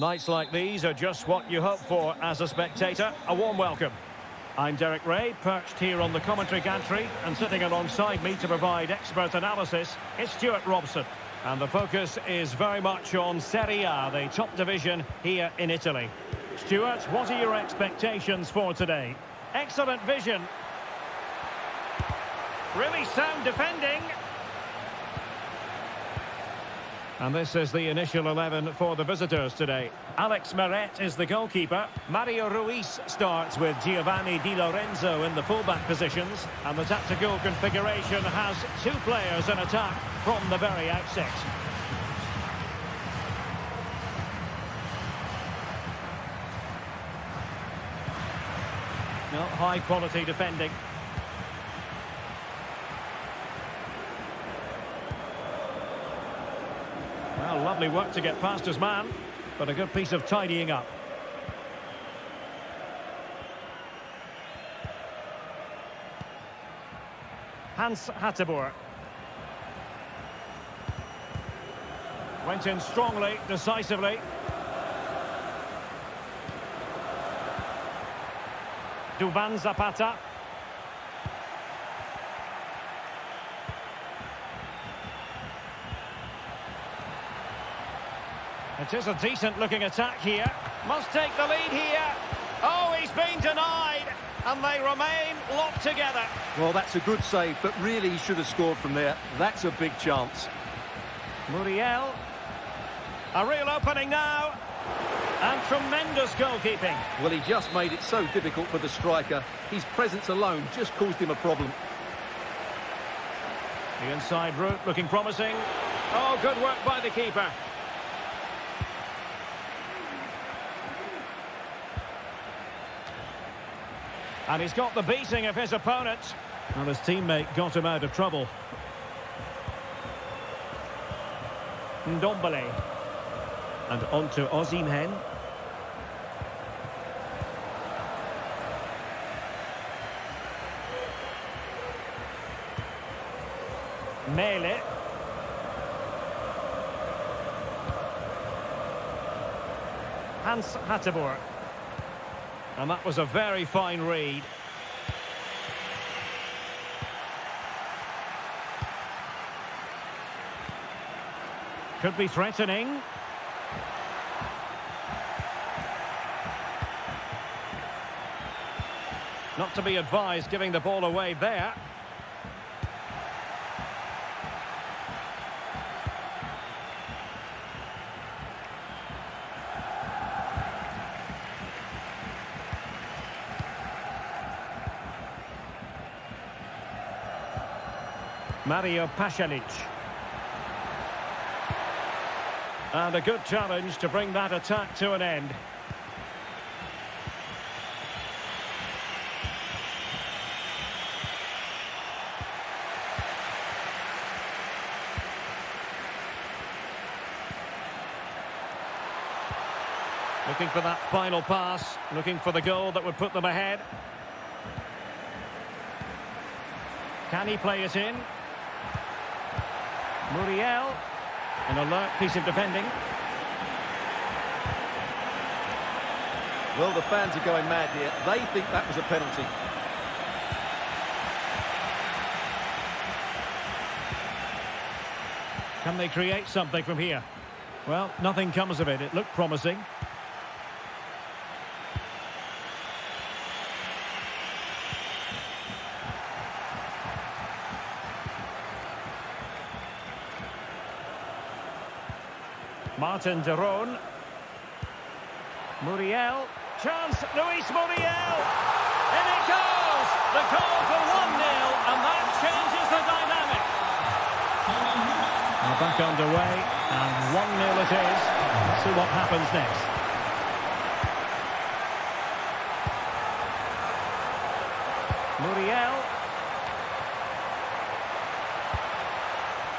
Nights like these are just what you hope for as a spectator. A warm welcome. I'm Derek Ray, perched here on the commentary gantry, and sitting alongside me to provide expert analysis is Stuart Robson. And the focus is very much on Serie A, the top division here in Italy. Stuart, what are your expectations for today? Excellent vision. Really sound defending. And this is the initial 11 for the visitors today. Alex Meret is the goalkeeper. Mario Ruiz starts with Giovanni Di Lorenzo in the fullback positions. And the tactical configuration has two players in attack from the very outset. No, high quality defending. Well, lovely work to get past his man, but a good piece of tidying up. Hans Hateboer. Went in strongly, decisively. Duvan Zapata. It is a decent-looking attack here. Must take the lead here. Oh, he's been denied. And they remain locked together. Well, that's a good save, but really he should have scored from there. That's a big chance. Muriel. A real opening now. And tremendous goalkeeping. Well, he just made it so difficult for the striker. His presence alone just caused him a problem. The inside route looking promising. Oh, good work by the keeper. And he's got the beating of his opponent. And his teammate got him out of trouble. Ndombele. And on to Osimhen. Mele. Hans Hateboer. And that was a very fine read. Could be threatening. Not to be advised giving the ball away there. Mario Pasalic. And a good challenge to bring that attack to an end. Looking for that final pass, looking for the goal that would put them ahead. Can he play it in? Muriel, an alert piece of defending. Well, the fans are going mad here. They think that was a penalty. Can they create something from here? Well, nothing comes of it. It looked promising. Martin de Roon. Muriel. Chance, Luis Muriel. In it goes! The goal for 1-0, and that changes the dynamic. Now back underway, and 1-0 it is. Let's see what happens next. Muriel.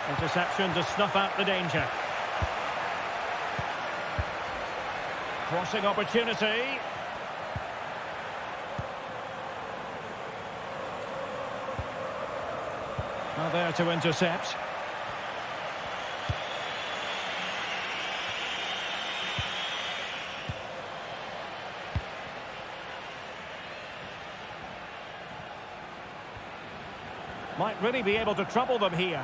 Interception to snuff out the danger. Crossing opportunity. Now there to intercept. Might really be able to trouble them here.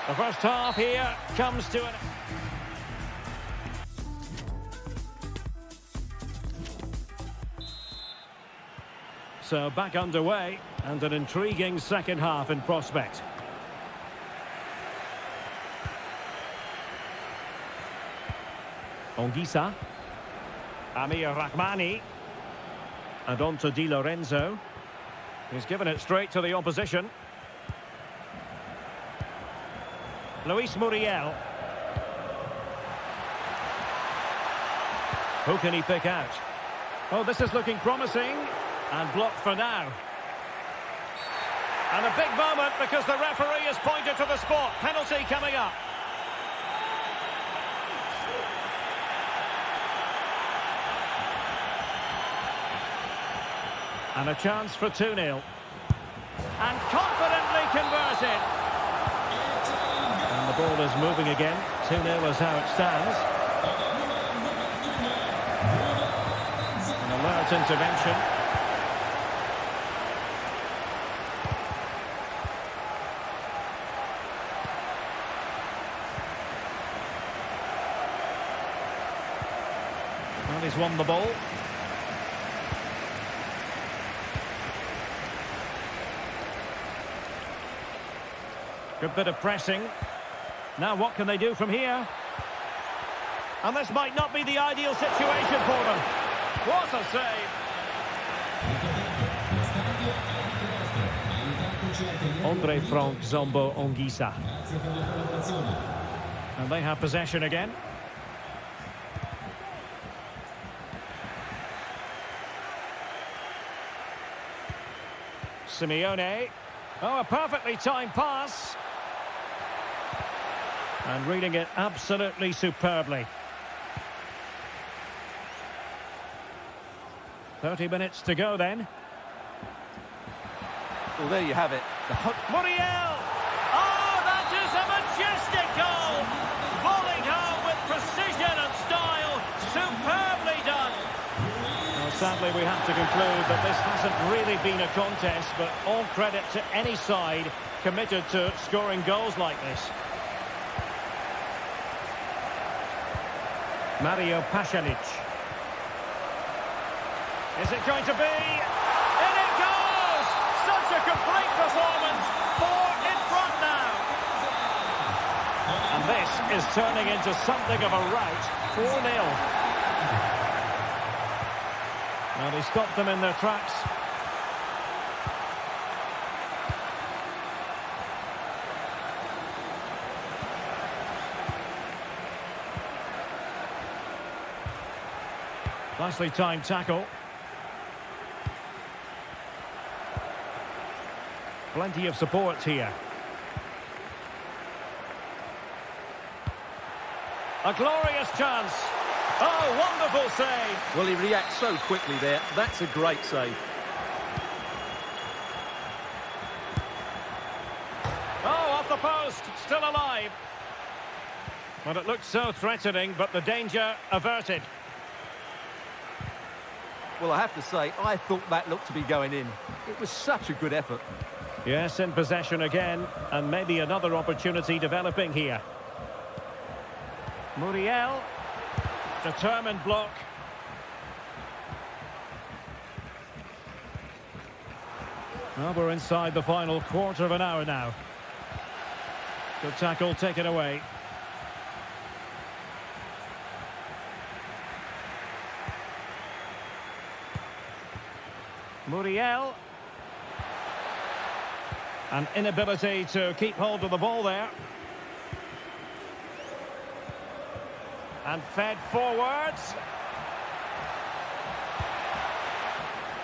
The first half here comes to an... So back underway, and an intriguing second half in prospect. Ongisa. Amir Rahmani. And on to Di Lorenzo. He's given it straight to the opposition. Luis Muriel. Who can he pick out? Oh, this is looking promising. And blocked for now. And a big moment because the referee has pointed to the spot. Penalty coming up. And a chance for 2-0. And confidently converted. And the ball is moving again. 2-0 is how it stands. An alert intervention. And he's won the ball. Good bit of pressing. Now what can they do from here? And this might not be the ideal situation for them. What a save! Andre Frank Zombo Ongisa. And they have possession again. Simeone. Oh, a perfectly timed pass. And reading it absolutely superbly. 30 minutes to go then. Well, there you have it. Muriel! Oh, that is a majestic goal! Volleyed home with precision and style. Superbly done. Well, sadly, we have to conclude that this hasn't really been a contest, but all credit to any side committed to scoring goals like this. Mario Pasalic. Is it going to be? In it goes! Such a complete performance. 4 in front now. And this is turning into something of a rout. 4-0. Well, he stopped them in their tracks. Nicely timed tackle. Plenty of support here. A glorious chance. Oh, wonderful save. Well, he reacts so quickly there. That's a great save. Oh, off the post. Still alive. Well, it looked so threatening, but the danger averted. Well, I have to say, I thought that looked to be going in. It was such a good effort. Yes, in possession again, and maybe another opportunity developing here. Muriel, determined block. Well, we're inside the final quarter of an hour now. Good tackle taken away. Muriel. An inability to keep hold of the ball there. And fed forwards.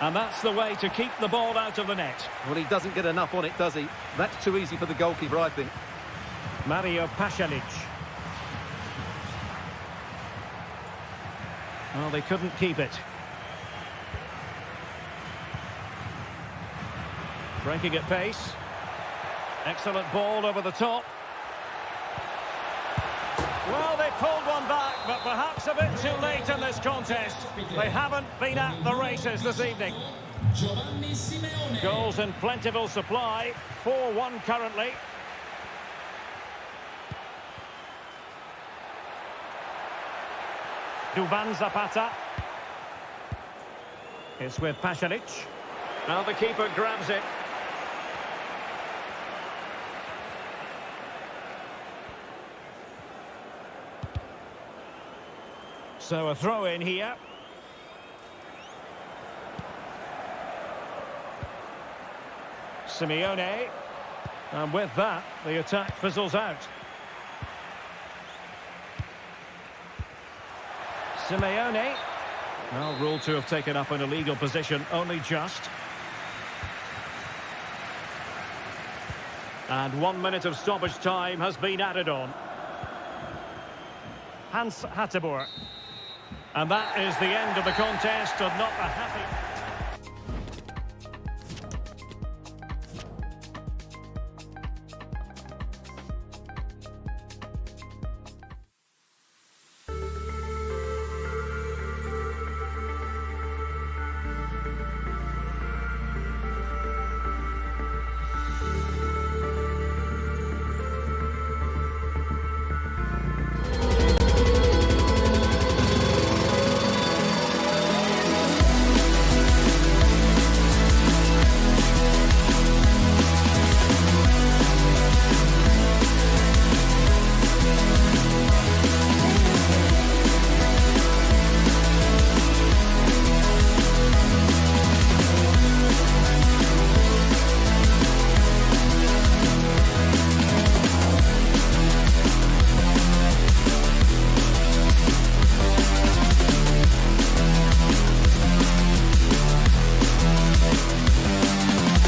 And that's the way to keep the ball out of the net. Well, he doesn't get enough on it, does he? That's too easy for the goalkeeper, I think. Mario Pasalic. Well, they couldn't keep it. Breaking at pace. Excellent ball over the top. Well, they pulled one back, but perhaps a bit too late in this contest. They haven't been at the races this evening. Goals in plentiful supply. 4-1 currently. Duvan Zapata. It's with Pasalic. Now the keeper grabs it. So a throw in here. Simeone. And with that, the attack fizzles out. Simeone. Well, ruled to have taken up an illegal position, only just. And 1 minute of stoppage time has been added on. Hans Hateboer. And that is the end of the contest, and not a happy...